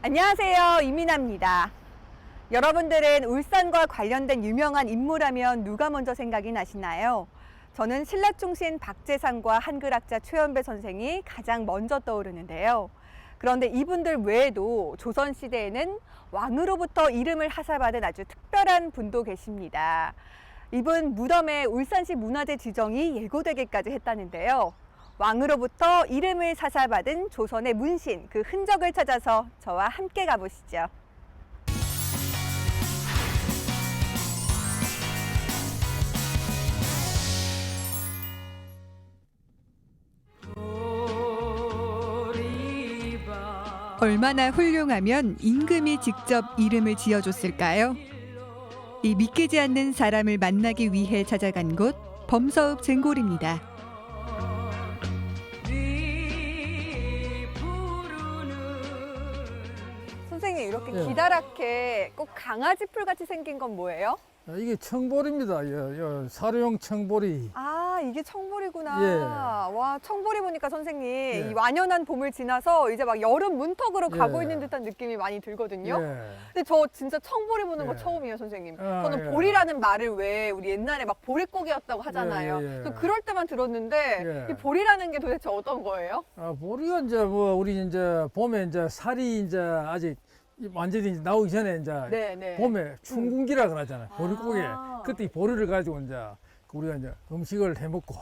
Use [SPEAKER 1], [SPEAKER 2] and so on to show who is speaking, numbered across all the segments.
[SPEAKER 1] 안녕하세요. 이민아입니다. 여러분들은 울산과 관련된 유명한 인물하면 누가 먼저 생각이 나시나요? 저는 신라충신 박재상과 한글학자 최연배 선생이 가장 먼저 떠오르는데요. 그런데 이분들 외에도 조선시대에는 왕으로부터 이름을 하사받은 아주 특별한 분도 계십니다. 이분 무덤에 울산시 문화재 지정이 예고되기까지 했다는데요. 왕으로부터 이름을 사사받은 조선의 문신, 그 흔적을 찾아서 저와 함께 가보시죠. 얼마나 훌륭하면 임금이 직접 이름을 지어줬을까요? 이 믿기지 않는 사람을 만나기 위해 찾아간 곳 범서읍 쟁골입니다. 선생님, 이렇게
[SPEAKER 2] 예.
[SPEAKER 1] 기다랗게 꼭 강아지 풀 같이 생긴 건 뭐예요?
[SPEAKER 2] 이게 청보리입니다. 사료용 청보리.
[SPEAKER 1] 아, 이게 청보리구나.
[SPEAKER 2] 예.
[SPEAKER 1] 와, 청보리 보니까 선생님,
[SPEAKER 2] 예.
[SPEAKER 1] 이 완연한 봄을 지나서 이제 막 여름 문턱으로 가고
[SPEAKER 2] 예.
[SPEAKER 1] 있는 듯한 느낌이 많이 들거든요.
[SPEAKER 2] 예.
[SPEAKER 1] 근데 저 진짜 청보리 보는 거
[SPEAKER 2] 예.
[SPEAKER 1] 처음이에요, 선생님.
[SPEAKER 2] 아,
[SPEAKER 1] 저는
[SPEAKER 2] 예.
[SPEAKER 1] 보리라는 말을 왜 우리 옛날에 막 보릿고기였다고 하잖아요.
[SPEAKER 2] 예, 예, 예.
[SPEAKER 1] 그래서 그럴 때만 들었는데
[SPEAKER 2] 예.
[SPEAKER 1] 이 보리라는 게 도대체 어떤 거예요?
[SPEAKER 2] 보리가 이제 우리 이제 봄에 이제 살이 이제 아직 완전히 나오기 전에 이제
[SPEAKER 1] 네.
[SPEAKER 2] 봄에 춘궁기라 그러잖아요.
[SPEAKER 1] 아.
[SPEAKER 2] 보릿고기. 그때 이 보리를 가지고 이제 우리가 이제 음식을 해 먹고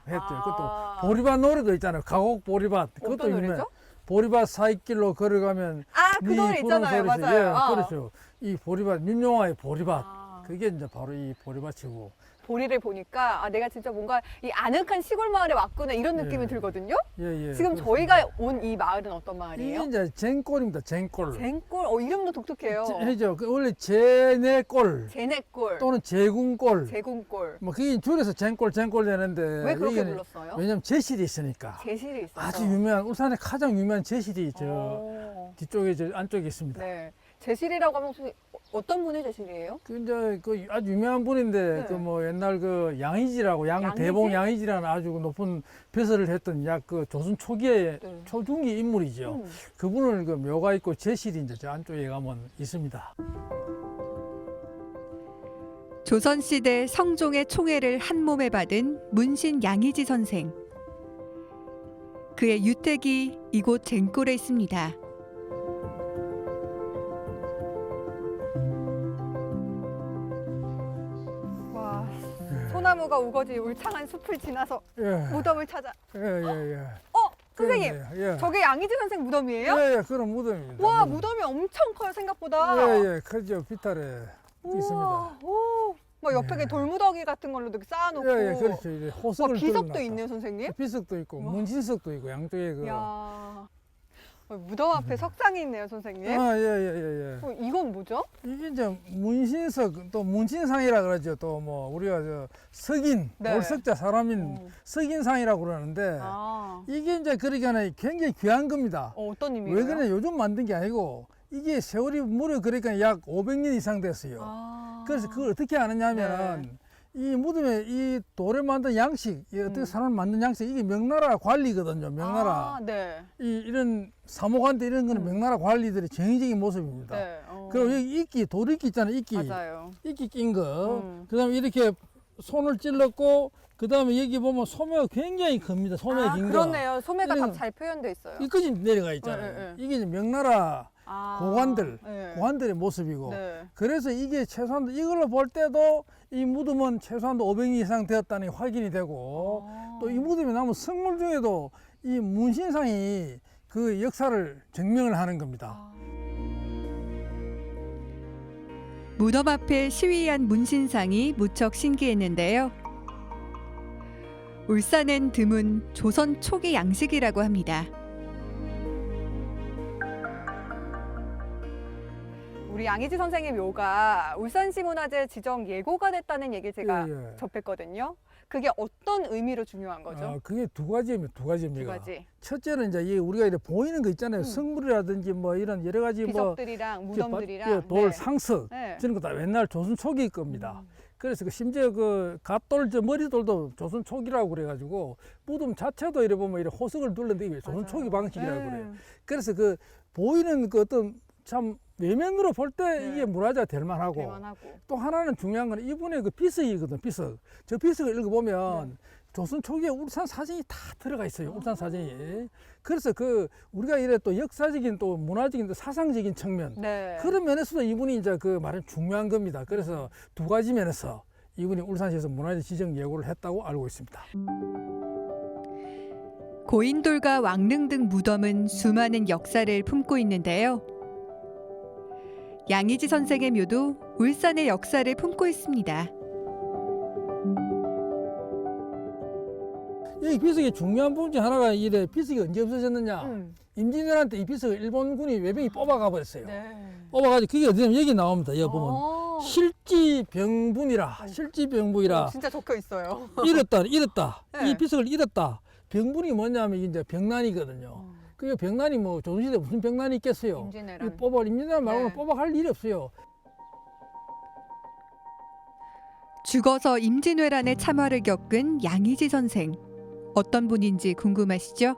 [SPEAKER 2] 했죠.
[SPEAKER 1] 아.
[SPEAKER 2] 그것도 보리밭 노래도 있잖아요. 가곡 보리밭.
[SPEAKER 1] 어떤
[SPEAKER 2] 그것도
[SPEAKER 1] 노래죠?
[SPEAKER 2] 보리밭 사이길로 걸어가면
[SPEAKER 1] 아, 그
[SPEAKER 2] 네
[SPEAKER 1] 노래
[SPEAKER 2] 부른
[SPEAKER 1] 있잖아요.
[SPEAKER 2] 소리지.
[SPEAKER 1] 맞아요.
[SPEAKER 2] 예, 그렇죠. 이 보리밭, 윤용화의 보리밭.
[SPEAKER 1] 아.
[SPEAKER 2] 그게 이제 바로 이 보리밭이고.
[SPEAKER 1] 보리를 보니까 내가 진짜 뭔가 이 아늑한 시골 마을에 왔구나 이런 느낌이
[SPEAKER 2] 예.
[SPEAKER 1] 들거든요.
[SPEAKER 2] 예,
[SPEAKER 1] 지금
[SPEAKER 2] 그렇습니다.
[SPEAKER 1] 저희가 온 이 마을은 어떤 마을이에요?
[SPEAKER 2] 이게 이제 쟁골입니다. 쟁골.
[SPEAKER 1] 쟁골, 이름도 독특해요.
[SPEAKER 2] 해죠. 원래 제내골
[SPEAKER 1] 제내골,
[SPEAKER 2] 또는 제궁골.
[SPEAKER 1] 제궁골.
[SPEAKER 2] 뭐 그게 줄여서 쟁골 되는데
[SPEAKER 1] 왜 그렇게
[SPEAKER 2] 이게
[SPEAKER 1] 불렀어요?
[SPEAKER 2] 왜냐면 제실이 있으니까.
[SPEAKER 1] 제실이 있어서.
[SPEAKER 2] 아주 유명한 울산의 가장 유명한 제실이 저
[SPEAKER 1] 어.
[SPEAKER 2] 뒤쪽에 저 안쪽에 있습니다.
[SPEAKER 1] 네. 제실이라고 하면 혹시 어떤 분의 제실이에요?
[SPEAKER 2] 그 이제 그 아주 유명한 분인데
[SPEAKER 1] 네.
[SPEAKER 2] 그 뭐 옛날 그 양의지라고
[SPEAKER 1] 양의지?
[SPEAKER 2] 대봉 양의지라는 아주 높은 벼슬을 했던 그 조선 초기의
[SPEAKER 1] 네.
[SPEAKER 2] 초중기 인물이죠. 그분을 그 묘가 있고 제실이 이제 저 안쪽에 가면 있습니다.
[SPEAKER 1] 조선시대 성종의 총애를 한 몸에 받은 문신 양의지 선생. 그의 유택이 이곳 쟁골에 있습니다. 와, 소나무가 우거지 울창한 숲을 지나서
[SPEAKER 2] 예.
[SPEAKER 1] 무덤을 찾아.
[SPEAKER 2] 예.
[SPEAKER 1] 선생님,
[SPEAKER 2] 예.
[SPEAKER 1] 저게 양의지 선생 무덤이에요?
[SPEAKER 2] 예, 그런 무덤입니다.
[SPEAKER 1] 와,
[SPEAKER 2] 무덤.
[SPEAKER 1] 무덤이 엄청 커요, 생각보다.
[SPEAKER 2] 예, 크죠. 비탈에 있습니다.
[SPEAKER 1] 오, 막 옆에
[SPEAKER 2] 예.
[SPEAKER 1] 돌무더기 같은 걸로 이렇게 쌓아놓고.
[SPEAKER 2] 예, 그렇죠. 이제
[SPEAKER 1] 와,
[SPEAKER 2] 호석을
[SPEAKER 1] 비석도
[SPEAKER 2] 뚫어놨다.
[SPEAKER 1] 있네요, 선생님.
[SPEAKER 2] 비석도 있고
[SPEAKER 1] 와.
[SPEAKER 2] 문신석도 있고 양쪽에 그.
[SPEAKER 1] 이야, 무덤 앞에 석상이 있네요, 선생님.
[SPEAKER 2] 예.
[SPEAKER 1] 이건 뭐죠?
[SPEAKER 2] 이게 이제 문신석 또 문신상이라 그러죠. 또 뭐 우리가 저 석인
[SPEAKER 1] 네.
[SPEAKER 2] 올석자 사람인
[SPEAKER 1] 어.
[SPEAKER 2] 석인상이라고 그러는데
[SPEAKER 1] 아,
[SPEAKER 2] 이게 이제 그러니까 굉장히 귀한 겁니다.
[SPEAKER 1] 어떤 의미예요?
[SPEAKER 2] 왜 그러냐 요즘 만든 게 아니고 이게 세월이 무려 그러니까 약 500년 이상 됐어요.
[SPEAKER 1] 아.
[SPEAKER 2] 그래서 그걸 어떻게 아느냐면 이 무덤에 이 돌에 만든 양식, 이 어떻게 사람 만든 양식 이게 명나라 관리거든요. 명나라.
[SPEAKER 1] 아, 네.
[SPEAKER 2] 이런 사목한테 이런 거는 명나라 관리들의 정의적인 모습입니다.
[SPEAKER 1] 네.
[SPEAKER 2] 그리고 여기 이끼, 도리끼 있잖아요. 이끼.
[SPEAKER 1] 맞아요.
[SPEAKER 2] 이끼 낀 거.
[SPEAKER 1] 음.
[SPEAKER 2] 그 다음에 이렇게 손을 찔렀고, 그 다음에 여기 보면 소매가 굉장히 큽니다. 소매가 긴 거.
[SPEAKER 1] 그렇네요. 소매가
[SPEAKER 2] 이런-
[SPEAKER 1] 다 잘 표현돼 있어요.
[SPEAKER 2] 이까지 내려가 있잖아요.
[SPEAKER 1] 네.
[SPEAKER 2] 이게 이제 명나라
[SPEAKER 1] 아,
[SPEAKER 2] 고관들,
[SPEAKER 1] 네.
[SPEAKER 2] 고관들의 모습이고.
[SPEAKER 1] 네.
[SPEAKER 2] 그래서 이게 최소한 이걸로 볼 때도 이 무덤은 최소한도 500년 이상 되었다는 게 확인이 되고
[SPEAKER 1] 아.
[SPEAKER 2] 또 이 무덤에 남은 성물 중에도 이 문신상이 그 역사를 증명을 하는 겁니다.
[SPEAKER 1] 아.
[SPEAKER 3] 무덤 앞에 시위한 문신상이 무척 신기했는데요. 울산엔 드문 조선 초기 양식이라고 합니다.
[SPEAKER 1] 우리 양의지 선생의 묘가 울산시 문화재 지정 예고가 됐다는 얘기를 제가
[SPEAKER 2] 예.
[SPEAKER 1] 접했거든요. 그게 어떤 의미로 중요한 거죠?
[SPEAKER 2] 그게 두 가지입니다. 두 가지
[SPEAKER 1] 두
[SPEAKER 2] 의미가.
[SPEAKER 1] 가지.
[SPEAKER 2] 첫째는 이제 이 우리가 이렇게 보이는 거 있잖아요. 성물이라든지 뭐 이런 여러 가지 뭐
[SPEAKER 1] 비석들이랑 무덤들이랑
[SPEAKER 2] 돌
[SPEAKER 1] 네.
[SPEAKER 2] 상석
[SPEAKER 1] 네.
[SPEAKER 2] 저런 거 다 옛날 조선 초기 겁니다. 그래서 심지어 그 갓돌 저 머리돌도 조선 초기라고 그래가지고 무덤 자체도 이래 보면 이렇게 호석을 둘렀는데 이게 조선
[SPEAKER 1] 맞아요.
[SPEAKER 2] 초기 방식이라고
[SPEAKER 1] 네.
[SPEAKER 2] 그래요. 그래서 그 보이는 그 어떤 참 외면으로 볼 때
[SPEAKER 1] 네.
[SPEAKER 2] 이게 문화재가 될 만하고
[SPEAKER 1] 대만하고.
[SPEAKER 2] 또 하나는 중요한 건 이분의 그 비석이거든. 비석. 저 비석을 읽어보면 조선 초기에 울산 사진이 다 들어가 있어요. 울산 사진이. 그래서 그 우리가 이래 또 역사적인 또 문화적인 또 사상적인 측면
[SPEAKER 1] 네.
[SPEAKER 2] 그런 면에서도 이분이 이제 그 말은 중요한 겁니다. 그래서 두 가지 면에서 이분이 울산시에서 문화재 지정 예고를 했다고 알고 있습니다.
[SPEAKER 3] 고인돌과 왕릉 등 무덤은 수많은 역사를 품고 있는데요. 양의지 선생의 묘도 울산의 역사를 품고 있습니다.
[SPEAKER 2] 이 비석의 중요한 부분 중 하나가 이래 비석이 언제 없어졌느냐. 임진왜란 때 이 비석을 일본군이 외병이 뽑아가 버렸어요.
[SPEAKER 1] 네.
[SPEAKER 2] 뽑아가지고 그게 어디냐면 여기 나옵니다. 여기 보면
[SPEAKER 1] 어.
[SPEAKER 2] 실지병분이라 실지병부이라
[SPEAKER 1] 진짜 적혀 있어요.
[SPEAKER 2] 잃었다.
[SPEAKER 1] 네.
[SPEAKER 2] 이 비석을 잃었다. 병분이 뭐냐면 이게 이제 병난이거든요. 그 병난이 뭐 조선시대 무슨 병난이 있겠어요.
[SPEAKER 1] 임진왜란.
[SPEAKER 2] 임진왜란 말고는
[SPEAKER 1] 네.
[SPEAKER 2] 뽑아갈 일이 없어요.
[SPEAKER 3] 죽어서 임진왜란의 참화를 겪은 양의지 선생. 어떤 분인지 궁금하시죠?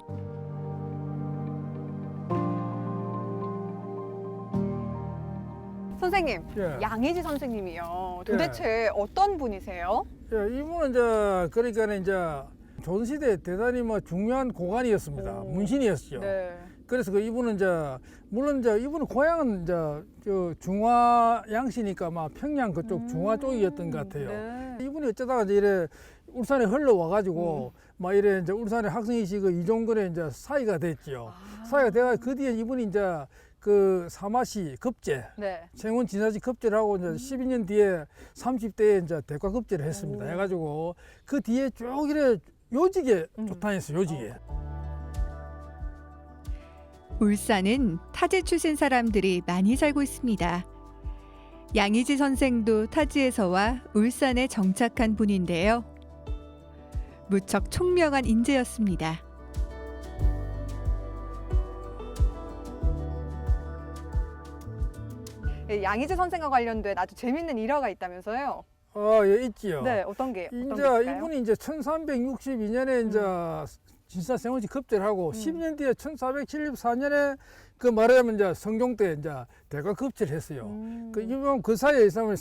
[SPEAKER 1] 선생님,
[SPEAKER 2] 예.
[SPEAKER 1] 양의지 선생님이요. 도대체 어떤 분이세요?
[SPEAKER 2] 예, 이분은 이제 그러니까 이제 조선시대 대단히 뭐 중요한 고관이었습니다.
[SPEAKER 1] 오.
[SPEAKER 2] 문신이었죠.
[SPEAKER 1] 네.
[SPEAKER 2] 그래서 그 이분은 이제 물론 이제 이분은 고향은 이제 저 중화 양시니까 막 평양 그쪽 중화 쪽이었던 것 같아요.
[SPEAKER 1] 네.
[SPEAKER 2] 이분이 어쩌다가 이제 이래 울산에 흘러와 가지고 막 이래 이제 울산의 학생이시 그 이종근에 이제 사이가 됐지요. 사이가 돼가 그 뒤에 이분이 이제 그 사마시 급제
[SPEAKER 1] 네.
[SPEAKER 2] 생원 진사시 급제를 하고 이제 12년 뒤에 30대에 이제 대과 급제를 했습니다.
[SPEAKER 1] 오.
[SPEAKER 2] 해가지고 그 뒤에 쭉 이래 요직에
[SPEAKER 1] 음.
[SPEAKER 2] 조탄했어요. 요직에.
[SPEAKER 3] 울산은 타지 출신 사람들이 많이 살고 있습니다. 양의지 선생도 타지에서 와 울산에 정착한 분인데요. 무척 총명한 인재였습니다.
[SPEAKER 1] 예, 양의지 선생과 관련된 아주 재밌는 일화가 있다면서요?
[SPEAKER 2] 예, 있지요.
[SPEAKER 1] 네, 어떤 게
[SPEAKER 2] 이제
[SPEAKER 1] 있을까요?
[SPEAKER 2] 이분이 이제 1362년에 이제 진사 생원지 급제를 하고 10년 뒤에 1474년에 그 말하자면 이제 성종 때 이제 대과 급제를 했어요. 그 이분 그 사이에 있으면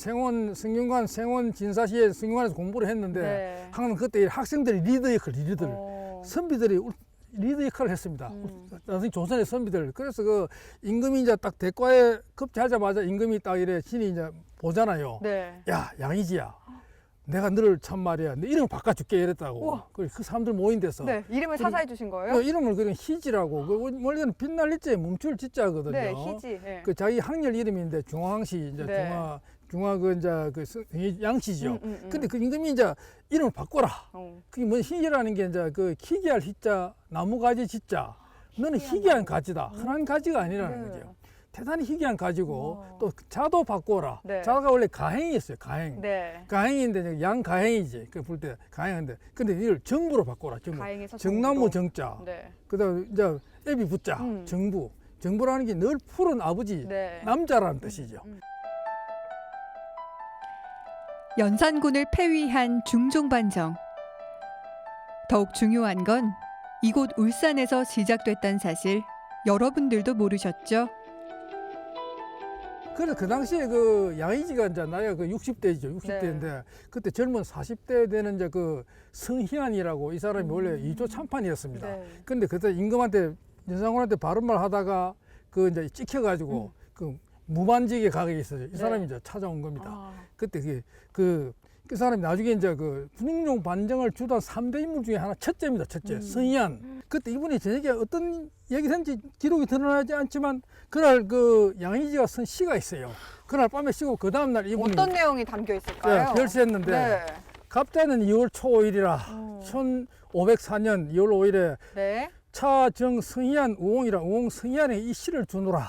[SPEAKER 2] 성균관 생원 진사시에 성균관에서 공부를 했는데
[SPEAKER 1] 네.
[SPEAKER 2] 항상 그때 학생들이 리더 역할, 리더들
[SPEAKER 1] 어.
[SPEAKER 2] 선비들이 리더 역할을 했습니다. 나중에 조선의 선비들. 그래서 그 임금이 이제 딱 대과에 급제하자마자 임금이 딱 이래 신이 이제 보잖아요.
[SPEAKER 1] 네.
[SPEAKER 2] 야, 양의지야. 내가 너를 참 말이야. 내 이름 바꿔줄게 이랬다고.
[SPEAKER 1] 우와.
[SPEAKER 2] 그 사람들 모인 데서.
[SPEAKER 1] 네, 이름을
[SPEAKER 2] 그럼-
[SPEAKER 1] 사사해 주신 거예요?
[SPEAKER 2] 그 이름을 그냥 희지라고. 그 원래는 빛날 일자에 멈출 지자거든요.
[SPEAKER 1] 네, 희지. 네.
[SPEAKER 2] 그 자기 학렬 이름인데 중화항시 이제
[SPEAKER 1] 네.
[SPEAKER 2] 중화 그 이제 그 양시죠.
[SPEAKER 1] 음.
[SPEAKER 2] 근데 그 임금이 이제 이름을 바꿔라.
[SPEAKER 1] 어.
[SPEAKER 2] 그게 뭐 희지라는 게 이제 그 희귀할 희자, 나무가지 지자. 너는 희귀한 가지다. 흔한 가지가 아니라는
[SPEAKER 1] 네.
[SPEAKER 2] 거죠. 대단히 희귀한 가지고
[SPEAKER 1] 우와.
[SPEAKER 2] 또 자도 바꿔라.
[SPEAKER 1] 네.
[SPEAKER 2] 자가 원래 가행이었어요. 가행.
[SPEAKER 1] 네.
[SPEAKER 2] 가행인데 양가행이지. 그 볼 때 가행인데 근데 이걸 정부로 바꿔라. 정부.
[SPEAKER 1] 가행에서
[SPEAKER 2] 정나무
[SPEAKER 1] 정부로.
[SPEAKER 2] 정자.
[SPEAKER 1] 네.
[SPEAKER 2] 그다음 이제 애비 붙자.
[SPEAKER 1] 음.
[SPEAKER 2] 정부. 정부라는 게 늘 푸른 아버지
[SPEAKER 1] 네.
[SPEAKER 2] 남자라는 뜻이죠.
[SPEAKER 3] 연산군을 폐위한 중종반정. 더욱 중요한 건 이곳 울산에서 시작됐다는 사실 여러분들도 모르셨죠?
[SPEAKER 2] 그래서 그 당시에 그 양의지가 이제 나이가 그 60대죠. 60대인데 그때 젊은 40대 되는 이제 그 성희안이라고 이 사람이 원래 이조 참판이었습니다.
[SPEAKER 1] 네.
[SPEAKER 2] 근데 그때 임금한테 연산군한테 바른 말 하다가 그 이제 찍혀가지고 그 무반직에 가게 있어요. 이 사람이 이제 찾아온 겁니다.
[SPEAKER 1] 아.
[SPEAKER 2] 그때 그 사람이 나중에 이제 그 분ing용 반정을 주던 3대 인물 중에 하나 첫째입니다. 첫째. 성희안. 그때 이분이 저녁에 어떤 얘기를 했는지 기록이 드러나지 않지만 그날 그 양의지가 쓴 시가 있어요. 그날 밤에 쓰고 그 다음날 이분이
[SPEAKER 1] 어떤 내용이 담겨 있을까요?
[SPEAKER 2] 별세했는데
[SPEAKER 1] 네.
[SPEAKER 2] 갑자는 2월 초 5일이라 1504년 2월 5일에
[SPEAKER 1] 네.
[SPEAKER 2] 차정 성희안 우홍이라 우홍 성희안에 이 시를 주노라.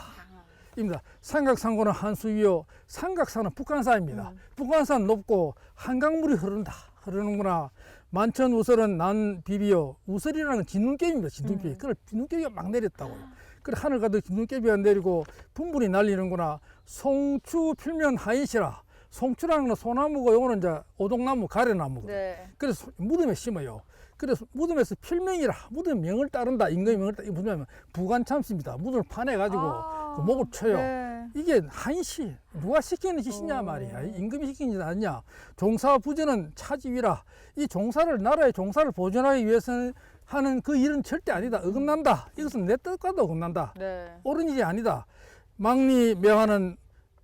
[SPEAKER 2] 입니다. 삼각산고는 한수위요. 삼각산은 북한산입니다. 북한산 높고 한강물이 흐르는구나. 만천 우설은 난 비비요. 우설이라는 건 진눈깨비입니다. 진눈깨비. 그걸 진눈깨비가 막 내렸다고요. 그래 하늘 가득 진눈깨비가 내리고 분분이 날리는구나. 송추 필면 하인시라. 송추라는 건 소나무고 요거는 이제 오동나무, 가래나무거든요.
[SPEAKER 1] 네.
[SPEAKER 2] 그래서 무덤에 심어요. 그래서 무덤에서 필명이라 무덤 명을 따른다. 임금의 명을 따른다. 이 무덤은 부관참씨입니다. 무덤을 파내가지고 그 목을 쳐요.
[SPEAKER 1] 네.
[SPEAKER 2] 이게 한시 누가 시키는 짓이냐 말이야. 임금이 시키는 짓 아니냐. 종사 부지는 차지위라. 이 종사를 나라의 종사를 보존하기 위해서는 하는 그 일은 절대 아니다. 어긋난다. 이것은 내 뜻과도 어긋난다.
[SPEAKER 1] 네.
[SPEAKER 2] 옳은 일이 아니다. 망리 매화는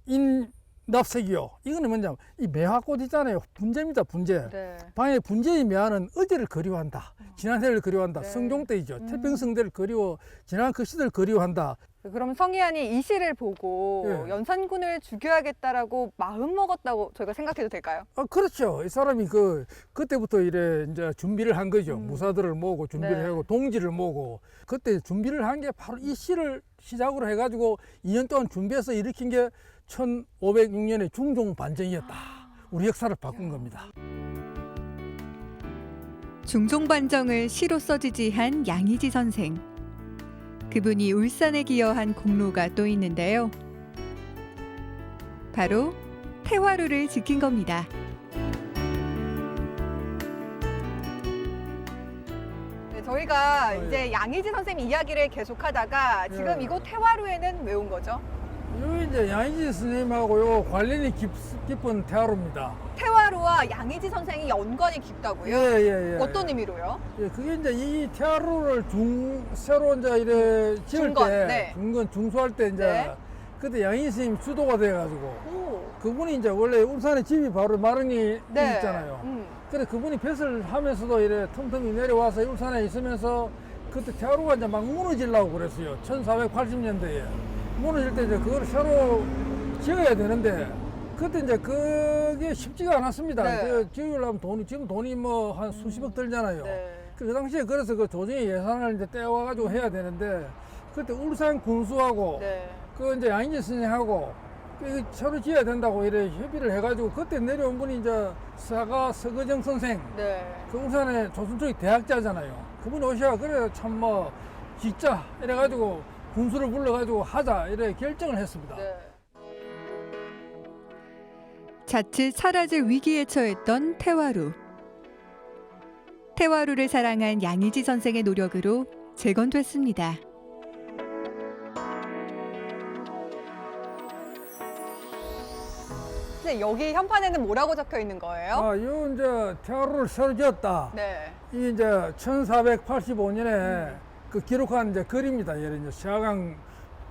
[SPEAKER 2] 인납색이요. 이거는 뭐냐면 이 매화꽃 있잖아요. 분재입니다. 분재.
[SPEAKER 1] 네.
[SPEAKER 2] 방에 분재의 매화는 어제를 그리워한다. 지난 해를 그리워한다.
[SPEAKER 1] 네.
[SPEAKER 2] 성종 때이죠. 태평성대를 그리워 지난 그 시대를 그리워한다.
[SPEAKER 1] 그럼 성희안이 이 시를 보고
[SPEAKER 2] 예.
[SPEAKER 1] 연산군을 죽여야겠다라고 마음 먹었다고 저희가 생각해도 될까요?
[SPEAKER 2] 그렇죠. 이 사람이 그때부터 이래 이제 준비를 한 거죠. 무사들을 모으고 준비를
[SPEAKER 1] 네.
[SPEAKER 2] 하고 동지를 모으고 그때 준비를 한 게 바로 이 시를 시작으로 해가지고 2년 동안 준비해서 일으킨 게 1506년의 중종 반정이었다. 우리 역사를 바꾼 겁니다.
[SPEAKER 3] 중종반정을 시로 써지지한 양의지 선생. 그분이 울산에 기여한 공로가 또 있는데요. 바로 태화루를 지킨 겁니다.
[SPEAKER 1] 네, 저희가
[SPEAKER 2] 예.
[SPEAKER 1] 이제 양의지 선생님 이야기를 계속하다가 지금
[SPEAKER 2] 예.
[SPEAKER 1] 이곳 태화루에는 왜 온 거죠?
[SPEAKER 2] 요 이제 양의지 스님하고요 관련이 깊은 태화루입니다.
[SPEAKER 1] 태화루와 양의지 선생이 연관이 깊다고요?
[SPEAKER 2] 예.
[SPEAKER 1] 어떤 의미로요?
[SPEAKER 2] 예, 그게 이제 이 태화루를 새로 이제 이래 지을
[SPEAKER 1] 중건,
[SPEAKER 2] 때,
[SPEAKER 1] 네.
[SPEAKER 2] 중수할 때 이제
[SPEAKER 1] 네.
[SPEAKER 2] 그때 양의지 스님 주도가 돼가지고
[SPEAKER 1] 오.
[SPEAKER 2] 그분이 이제 원래 울산에 집이 바로 마릉이
[SPEAKER 1] 네.
[SPEAKER 2] 있잖아요. 그래 그분이 뱃을 하면서도 이래 틈틈이 내려와서 울산에 있으면서 그때 태화루가 이제 막 무너지려고 그랬어요. 1480년대에 무너질 때 이제 그걸 새로 지어야 되는데 그때 이제 그게 쉽지가 않았습니다.
[SPEAKER 1] 네.
[SPEAKER 2] 그 지으려면 지금 돈이 뭐 한 수십억 들잖아요.
[SPEAKER 1] 네.
[SPEAKER 2] 그 당시에 그래서 그 조정의 예산을 이제 떼와가지고 해야 되는데 그때 울산 군수하고
[SPEAKER 1] 네.
[SPEAKER 2] 그 이제 양의지 스님하고 그 새로 지어야 된다고 이래 협의를 해가지고 그때 내려온 분이 이제 서거정 선생
[SPEAKER 1] 네.
[SPEAKER 2] 그 울산의 조선 쪽이 대학자잖아요. 그분이 오셔야 그래 참 뭐 짓자 이래가지고 군수를 불러가지고 하자 이래 결정을 했습니다.
[SPEAKER 1] 네.
[SPEAKER 3] 자칫 사라질 위기에 처했던 태화루. 태화루를 사랑한 양의지 선생의 노력으로 재건됐습니다.
[SPEAKER 1] 근데 여기 현판에는 뭐라고 적혀 있는 거예요?
[SPEAKER 2] 요 이제 태화루를 새로 지었다.
[SPEAKER 1] 네.
[SPEAKER 2] 이 이제 1485년에 그 기록한 이제 글입니다. 예를 이제 시아강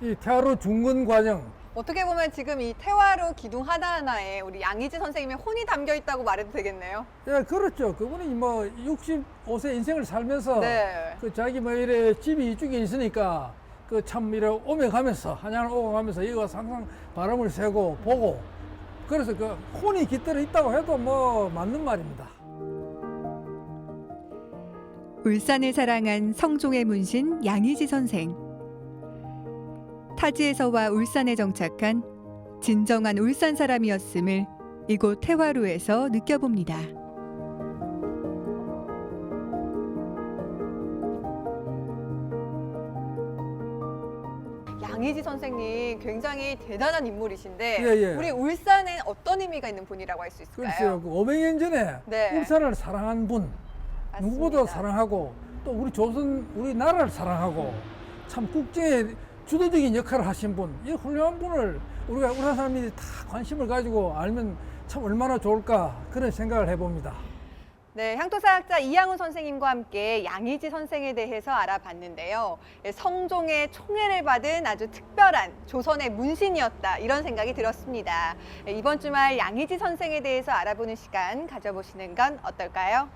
[SPEAKER 2] 이 태화루 중건 과정.
[SPEAKER 1] 어떻게 보면 지금 이 태화루 기둥 하나하나에 우리 양의지 선생님의 혼이 담겨 있다고 말해도 되겠네요.
[SPEAKER 2] 예, 그렇죠. 그분이 뭐 65세 인생을 살면서
[SPEAKER 1] 네.
[SPEAKER 2] 그 자기 뭐 이래 집이 이쪽에 있으니까 그 참 이래 오며 가면서 한양을 오고 가면서 이거 항상 바람을 쐬고 보고 그래서 그 혼이 깃들어 있다고 해도 뭐 맞는 말입니다.
[SPEAKER 3] 울산을 사랑한 성종의 문신 양의지 선생. 타지에서 와 울산에 정착한 진정한 울산 사람이었음을 이곳 태화루에서 느껴봅니다.
[SPEAKER 1] 양의지 선생님 굉장히 대단한 인물이신데
[SPEAKER 2] 예.
[SPEAKER 1] 우리 울산에 어떤 의미가 있는 분이라고 할 수 있을까요?
[SPEAKER 2] 글쎄요. 그 500년 전에
[SPEAKER 1] 네.
[SPEAKER 2] 울산을 사랑한 분
[SPEAKER 1] 맞습니다.
[SPEAKER 2] 누구보다 사랑하고 또 우리 조선 우리나라를 사랑하고 참 국정에 주도적인 역할을 하신 분, 이 훌륭한 분을 우리가 울산 사람들이 다 관심을 가지고 알면 참 얼마나 좋을까 그런 생각을 해봅니다.
[SPEAKER 1] 네, 향토사학자 이양훈 선생님과 함께 양의지 선생에 대해서 알아봤는데요. 성종의 총애를 받은 아주 특별한 조선의 문신이었다 이런 생각이 들었습니다. 이번 주말 양의지 선생에 대해서 알아보는 시간 가져보시는 건 어떨까요?